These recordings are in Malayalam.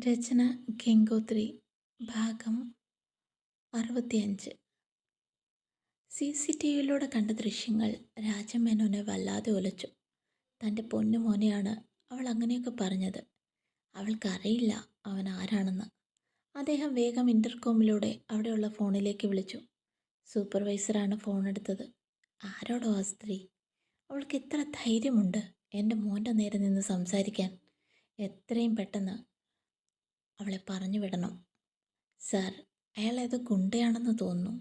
രചന ഗംഗോത്രി. ഭാഗം 65. CCTVയിലൂടെ കണ്ട ദൃശ്യങ്ങൾ രാജമേനോനെ വല്ലാതെ ഉലച്ചു. തൻ്റെ പൊന്നുമോനെയാണ് അവൾ അങ്ങനെയൊക്കെ പറഞ്ഞത്. അവൾക്കറിയില്ല അവൻ ആരാണെന്ന്. അദ്ദേഹം വേഗം ഇൻ്റർകോമിലൂടെ അവിടെയുള്ള ഫോണിലേക്ക് വിളിച്ചു. സൂപ്പർവൈസറാണ് ഫോണെടുത്തത്. ആരോടോ ആ സ്ത്രീ? അവൾക്ക് ഇത്ര ധൈര്യമുണ്ട് എൻ്റെ മോൻ്റെ നേരെ നിന്ന് സംസാരിക്കാൻ? എത്രയും പെട്ടെന്ന് അവളെ പറഞ്ഞു വിടണം. സാർ, അയാൾ ഏതോ ഗുണ്ടയാണെന്ന് തോന്നുന്നു.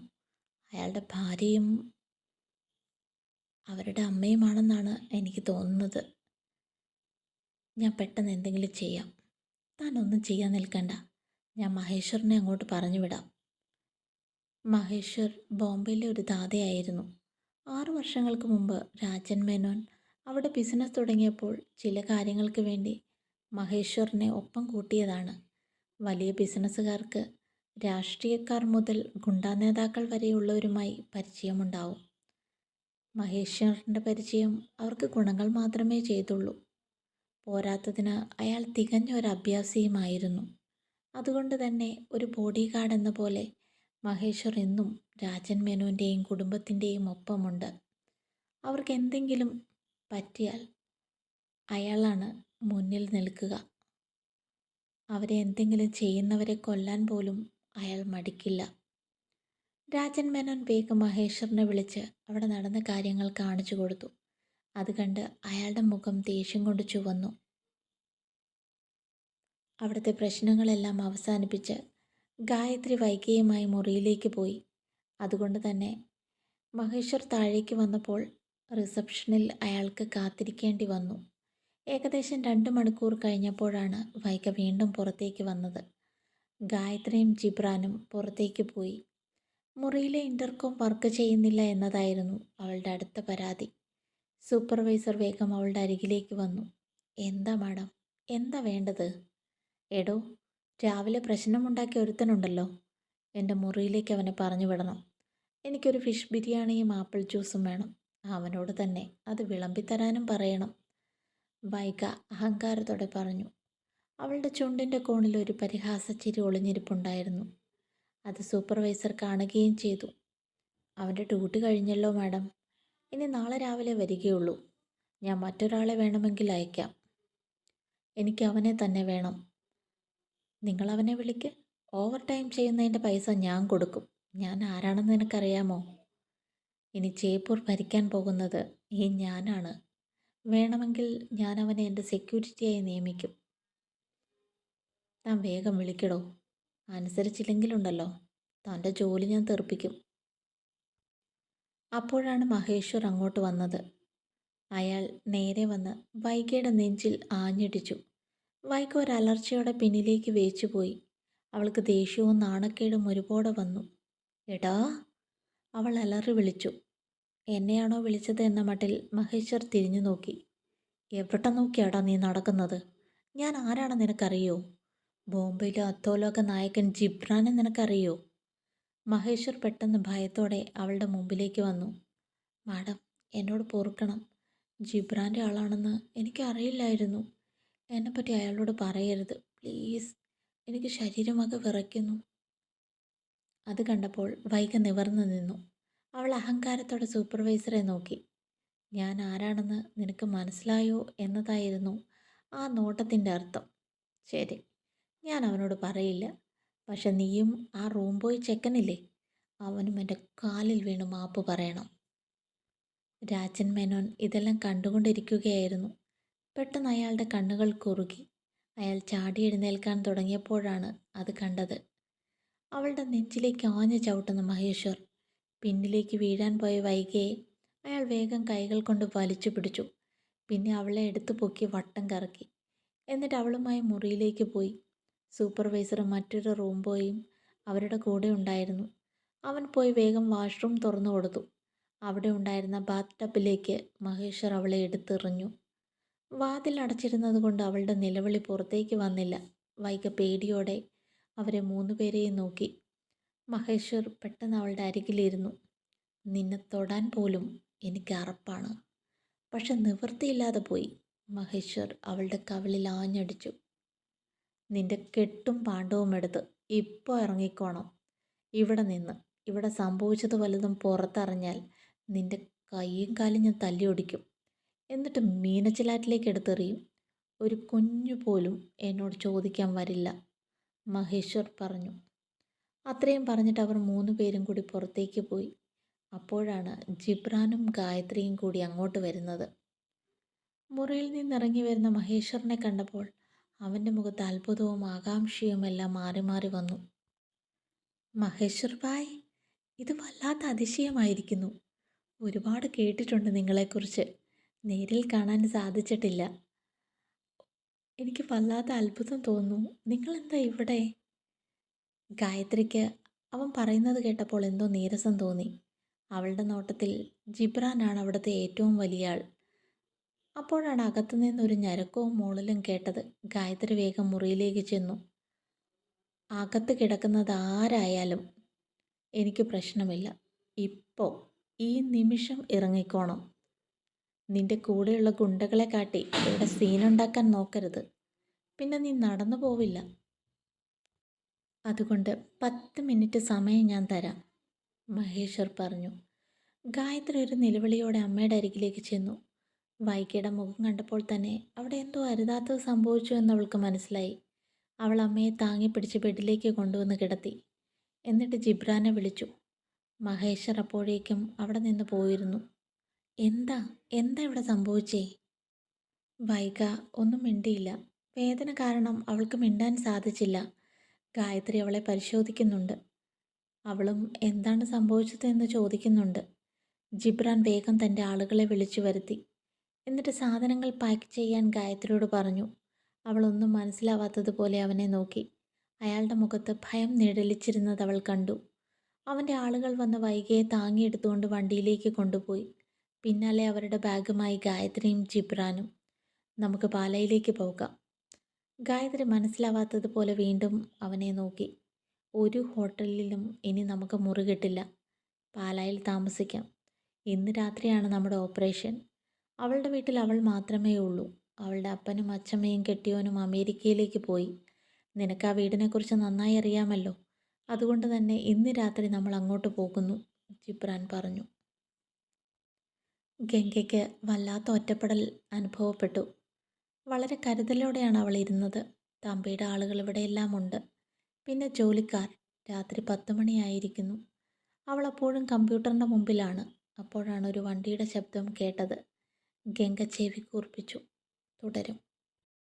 അയാളുടെ ഭാര്യയും അവരുടെ അമ്മയുമാണെന്നാണ് എനിക്ക് തോന്നുന്നത്. ഞാൻ പെട്ടെന്ന് എന്തെങ്കിലും ചെയ്യാം. താനൊന്നും ചെയ്യാൻ നിൽക്കണ്ട. ഞാൻ മഹേശ്വറിനെ അങ്ങോട്ട് പറഞ്ഞു വിടാം. മഹേശ്വർ ബോംബെയിലെ ഒരു ദാതയായിരുന്നു. 6 വർഷങ്ങൾക്ക് മുമ്പ് രാജൻ മേനോൻ അവിടെ ബിസിനസ് തുടങ്ങിയപ്പോൾ ചില കാര്യങ്ങൾക്ക് വേണ്ടി മഹേശ്വറിനെ ഒപ്പം കൂട്ടിയതാണ്. വലിയ ബിസിനസ്സുകാർക്ക് രാഷ്ട്രീയക്കാർ മുതൽ ഗുണ്ടാ നേതാക്കൾ വരെയുള്ളവരുമായി പരിചയമുണ്ടാവും. മഹേശ്വറിൻ്റെ പരിചയം അവർക്ക് ഗുണങ്ങൾ മാത്രമേ ചെയ്തുള്ളൂ. പോരാത്തതിന് അയാൾ തികഞ്ഞ ഒരു അഭ്യാസിയുമായിരുന്നു. അതുകൊണ്ട് തന്നെ ഒരു ബോഡി ഗാർഡ് എന്ന പോലെ മഹേശ്വർ എന്നും രാജൻ മേനോൻ്റെയും കുടുംബത്തിൻ്റെയും ഒപ്പമുണ്ട്. അവർക്ക് എന്തെങ്കിലും പറ്റിയാൽ അയാളാണ് മുന്നിൽ നിൽക്കുക. അവരെ എന്തെങ്കിലും ചെയ്യുന്നവരെ കൊല്ലാൻ പോലും അയാൾ മടിക്കില്ല. രാജൻ മേനോൻ വേഗം മഹേശ്വറിനെ വിളിച്ച് അവിടെ നടന്ന കാര്യങ്ങൾ കാണിച്ചു കൊടുത്തു. അത് കണ്ട് അയാളുടെ മുഖം ദേഷ്യം കൊണ്ട് ചുവന്നു. അവിടുത്തെ പ്രശ്നങ്ങളെല്ലാം അവസാനിപ്പിച്ച് ഗായത്രി വൈകിയുമായി മുറിയിലേക്ക് പോയി. അതുകൊണ്ട് തന്നെ മഹേശ്വർ താഴേക്ക് വന്നപ്പോൾ റിസപ്ഷനിൽ അയാൾക്ക് കാത്തിരിക്കേണ്ടി വന്നു. ഏകദേശം 2 മണിക്കൂർ കഴിഞ്ഞപ്പോഴാണ് വൈഗ വീണ്ടും പുറത്തേക്ക് വന്നത്. ഗായത്രിയും ജിബ്രാനും പുറത്തേക്ക് പോയി. മുറിയിലെ ഇൻ്റർകോം വർക്ക് ചെയ്യുന്നില്ല എന്നതായിരുന്നു അവളുടെ അടുത്ത പരാതി. സൂപ്പർവൈസർ വേഗം അവളുടെ അരികിലേക്ക് വന്നു. എന്താ മാഡം, എന്താ വേണ്ടത്? എടോ, രാവിലെ പ്രശ്നമുണ്ടാക്കി ഒരുത്തനുണ്ടല്ലോ, എൻ്റെ മുറിയിലേക്ക് അവനെ പറഞ്ഞു വിടണം. എനിക്കൊരു ഫിഷ് ബിരിയാണിയും ആപ്പിൾ ജ്യൂസും വേണം. അവനോട് തന്നെ അത് വിളമ്പിത്തരാനും പറയണം. വൈഗ അഹങ്കാരത്തോടെ പറഞ്ഞു. അവളുടെ ചുണ്ടിൻ്റെ കോണിൽ ഒരു പരിഹാസച്ചിരി ഒളിഞ്ഞിരിപ്പുണ്ടായിരുന്നു. അത് സൂപ്പർവൈസർ കാണുകയും ചെയ്തു. അവൻ്റെ ഡ്യൂട്ടി കഴിഞ്ഞല്ലോ മാഡം, ഇനി നാളെ രാവിലെ വരികയുള്ളൂ. ഞാൻ മറ്റൊരാളെ വേണമെങ്കിൽ അയക്കാം. എനിക്ക് അവനെ തന്നെ വേണം. നിങ്ങളവനെ വിളിക്ക്. ഓവർ ടൈം ചെയ്യുന്നതിൻ്റെ പൈസ ഞാൻ കൊടുക്കും. ഞാൻ ആരാണെന്ന് നിനക്കറിയാമോ? ഇനി ജയ്പൂർ ഭരിക്കാൻ പോകുന്നത് ഈ ഞാനാണ്. വേണമെങ്കിൽ ഞാൻ അവനെ എൻ്റെ സെക്യൂരിറ്റിയായി നിയമിക്കും. താൻ വേഗം വിളിക്കടോ. അനുസരിച്ചില്ലെങ്കിലുണ്ടല്ലോ തൻ്റെ ജോലി ഞാൻ തെറിപ്പിക്കും. അപ്പോഴാണ് മഹേശ്വർ അങ്ങോട്ട് വന്നത്. അയാൾ നേരെ വന്ന് വൈഗയുടെ നെഞ്ചിൽ ആഞ്ഞിടിച്ചു. വൈഗ ഒരു അലർച്ചയോടെ പിന്നിലേക്ക് വേച്ചുപോയി. അവൾക്ക് ദേഷ്യവും നാണക്കേടും ഒരുപോലെ വന്നു. എടാ, അവൾ അലറി വിളിച്ചു. എന്നെയാണോ വിളിച്ചത് എന്ന മട്ടിൽ മഹേശ്വർ തിരിഞ്ഞു നോക്കി. എവിടെ നോക്കിയാടാ നീ നടക്കുന്നത്? ഞാൻ ആരാണെന്ന് നിനക്കറിയോ? ബോംബെയിലെ അധോലോക നായകൻ ജിബ്രാനെ നിനക്കറിയോ? മഹേശ്വർ പെട്ടെന്ന് ഭയത്തോടെ അവളുടെ മുമ്പിലേക്ക് വന്നു. മാഡം, എന്നോട് പൊറുക്കണം. ജിബ്രാൻ്റെ ആളാണെന്ന് എനിക്കറിയില്ലായിരുന്നു. എന്നെപ്പറ്റി അയാളോട് പറയരുത് പ്ലീസ്. എനിക്ക് ശരീരമാകെ വിറയ്ക്കുന്നു. അത് കണ്ടപ്പോൾ വൈഗ നിവർന്നു നിന്നു. അവൾ അഹങ്കാരത്തോടെ സൂപ്പർവൈസറെ നോക്കി. ഞാൻ ആരാണെന്ന് നിനക്ക് മനസ്സിലായോ എന്നതായിരുന്നു ആ നോട്ടത്തിൻ്റെ അർത്ഥം. ശരി, ഞാൻ അവനോട് പറയില്ല. പക്ഷെ നീയും ആ റൂം ബോയ് ചെക്കനില്ലേ, അവനും എൻ്റെ കാലിൽ വീണ് മാപ്പ് പറയണം. രാജൻ മേനോൻ ഇതെല്ലാം കണ്ടുകൊണ്ടിരിക്കുകയായിരുന്നു. പെട്ടെന്ന് അയാളുടെ കണ്ണുകൾ കുറുകി. അയാൾ ചാടി എഴുന്നേൽക്കാൻ തുടങ്ങിയപ്പോഴാണ് അത് കണ്ടത്. അവളുടെ നെഞ്ചിലേക്ക് ആഞ്ഞു ചവിട്ടുന്ന മഹേശ്വർ. പിന്നിലേക്ക് വീഴാൻ പോയ വൈഗയെ അയാൾ വേഗം കൈകൾ കൊണ്ട് വലിച്ചു പിടിച്ചു. പിന്നെ അവളെ എടുത്തു പൊക്കി വട്ടം കറക്കി. എന്നിട്ട് അവളുമായി മുറിയിലേക്ക് പോയി. സൂപ്പർവൈസറും മറ്റൊരു റൂം ബോയും അവരുടെ കൂടെ ഉണ്ടായിരുന്നു. അവൻ പോയി വേഗം വാഷ്റൂം തുറന്നു കൊടുത്തു. അവിടെ ഉണ്ടായിരുന്ന ബാത്ത് ടബിലേക്ക് മഹേശ്വർ അവളെ എടുത്തെറിഞ്ഞു. വാതിൽ അടച്ചിരുന്നത് കൊണ്ട് അവളുടെ നിലവിളി പുറത്തേക്ക് വന്നില്ല. വൈഗ പേടിയോടെ അവരെ 3 പേരെയും നോക്കി. മഹേശ്വർ പെട്ടെന്ന് അവളുടെ അരികിലിരുന്നു. നിന്നെ തൊടാൻ പോലും എനിക്ക് അറപ്പാണ്. പക്ഷെ നിവൃത്തിയില്ലാതെ പോയി. മഹേശ്വർ അവളുടെ കവിളിൽ ആഞ്ഞടിച്ചു. നിന്റെ കെട്ടും പാണ്ഡവും എടുത്ത് ഇപ്പോൾ ഇറങ്ങിക്കോണം. ഇവിടെ നിന്ന്. ഇവിടെ സംഭവിച്ചത് വല്ലതും പുറത്തറിഞ്ഞാൽ നിന്റെ കൈയും കാലും ഞാൻ തല്ലിയൊടിക്കും. എന്നിട്ട് മീനച്ചിലാറ്റിലേക്ക് എടുത്തെറിയും. ഒരു കുഞ്ഞു പോലും എന്നോട് ചോദിക്കാൻ വരില്ല, മഹേശ്വർ പറഞ്ഞു. അത്രയും പറഞ്ഞിട്ട് അവർ 3 പേരും കൂടി പുറത്തേക്ക് പോയി. അപ്പോഴാണ് ജിബ്രാനും ഗായത്രിയും കൂടി അങ്ങോട്ട് വരുന്നത്. മുറിയിൽ നിന്നിറങ്ങി വരുന്ന മഹേശ്വറിനെ കണ്ടപ്പോൾ അവൻ്റെ മുഖത്ത് അത്ഭുതവും ആകാംക്ഷയും എല്ലാം മാറി മാറി വന്നു. മഹേശ്വർ ഭായ്, ഇത് വല്ലാത്ത അതിശയമായിരിക്കുന്നു. ഒരുപാട് കേട്ടിട്ടുണ്ട് നിങ്ങളെക്കുറിച്ച്, നേരിൽ കാണാൻ സാധിച്ചിട്ടില്ല. എനിക്ക് വല്ലാത്ത അത്ഭുതം തോന്നുന്നു. നിങ്ങളെന്താ ഇവിടെ? ഗായത്രിക്ക് അവൻ പറയുന്നത് കേട്ടപ്പോൾ എന്തോ നീരസം തോന്നി. അവളുടെ നോട്ടത്തിൽ ജിബ്രാനാണ് അവിടുത്തെ ഏറ്റവും വലിയ ആൾ. അപ്പോഴാണ് അകത്തുനിന്നൊരു ഞരക്കവും മൂളലും കേട്ടത്. ഗായത്രി വേഗം മുറിയിലേക്ക് ചെന്നു. അകത്ത് കിടക്കുന്നത് ആരായാലും എനിക്ക് പ്രശ്നമില്ല. ഇപ്പോൾ ഈ നിമിഷം ഇറങ്ങിക്കോണം. നിന്റെ കൂടെയുള്ള ഗുണ്ടകളെ കാട്ടി ഇവിടെ സീനുണ്ടാക്കാൻ നോക്കരുത്. പിന്നെ നീ നടന്നു പോവില്ല. അതുകൊണ്ട് 10 മിനിറ്റ് സമയം ഞാൻ തരാം, മഹേശ്വർ പറഞ്ഞു. ഗായത്രി ഒരു നിലവിളിയോടെ അമ്മയുടെ അരികിലേക്ക് ചെന്നു. വൈകിയുടെ മുഖം കണ്ടപ്പോൾ തന്നെ അവിടെ എന്തോ അരുതാത്തത് സംഭവിച്ചു എന്നവൾക്ക് മനസ്സിലായി. അവൾ അമ്മയെ താങ്ങി പിടിച്ച് ബെഡിലേക്ക് കൊണ്ടുവന്ന് കിടത്തി. എന്നിട്ട് ജിബ്രാനെ വിളിച്ചു. മഹേശ്വർ അപ്പോഴേക്കും അവിടെ നിന്ന് പോയിരുന്നു. എന്താ എന്താ ഇവിടെ സംഭവിച്ചേ? വൈഗ ഒന്നും മിണ്ടിയില്ല. വേദന കാരണം അവൾക്ക് മിണ്ടാൻ സാധിച്ചില്ല. ഗായത്രി അവളെ പരിശോധിക്കുന്നുണ്ട്. അവളും എന്താണ് സംഭവിച്ചതെന്ന് ചോദിക്കുന്നുണ്ട്. ജിബ്രാൻ വേഗം തൻ്റെ ആളുകളെ വിളിച്ചു വരുത്തി. എന്നിട്ട് സാധനങ്ങൾ പാക്ക് ചെയ്യാൻ ഗായത്രിയോട് പറഞ്ഞു. അവളൊന്നും മനസ്സിലാവാത്തതുപോലെ അവനെ നോക്കി. അയാളുടെ മുഖത്ത് ഭയം നിഴലിച്ചിരുന്നത് അവൾ കണ്ടു. അവൻ്റെ ആളുകൾ വന്ന് വൈഗയെ താങ്ങിയെടുത്തുകൊണ്ട് വണ്ടിയിലേക്ക് കൊണ്ടുപോയി. പിന്നാലെ അവരുടെ ബാഗുമായി ഗായത്രിയും ജിബ്രാനും. നമുക്ക് പാലയിലേക്ക് പോകാം. ഗായത്രി മനസ്സിലാവാത്തതുപോലെ വീണ്ടും അവനെ നോക്കി. ഒരു ഹോട്ടലിലും ഇനി നമുക്ക് മുറി കിട്ടില്ല. പാലായിൽ താമസിക്കാം. ഇന്ന് രാത്രിയാണ് നമ്മുടെ ഓപ്പറേഷൻ. അവളുടെ വീട്ടിൽ അവൾ മാത്രമേ ഉള്ളൂ. അവളുടെ അപ്പനും അച്ഛമ്മയും കെട്ടിയോനും അമേരിക്കയിലേക്ക് പോയി. നിനക്ക് ആ വീടിനെക്കുറിച്ച് നന്നായി അറിയാമല്ലോ. അതുകൊണ്ട് തന്നെ ഇന്ന് രാത്രി നമ്മൾ അങ്ങോട്ട് പോകുന്നു, ജിബ്രാൻ പറഞ്ഞു. ഗംഗയ്ക്ക് വല്ലാത്ത ഒറ്റപ്പെടൽ അനുഭവപ്പെട്ടു. വളരെ കരുതലോടെയാണ് അവൾ ഇരുന്നത്. തമ്പിയുടെ ആളുകൾ ഇവിടെയെല്ലാം ഉണ്ട്. പിന്നെ ജോലിക്കാർ. രാത്രി 10 മണിയായിരിക്കുന്നു. അവൾ അപ്പോഴും കമ്പ്യൂട്ടറിൻ്റെ മുമ്പിലാണ്. അപ്പോഴാണ് ഒരു വണ്ടിയുടെ ശബ്ദം കേട്ടത്. ഗംഗ ചെവി കൂർപ്പിച്ചു. തുടരും.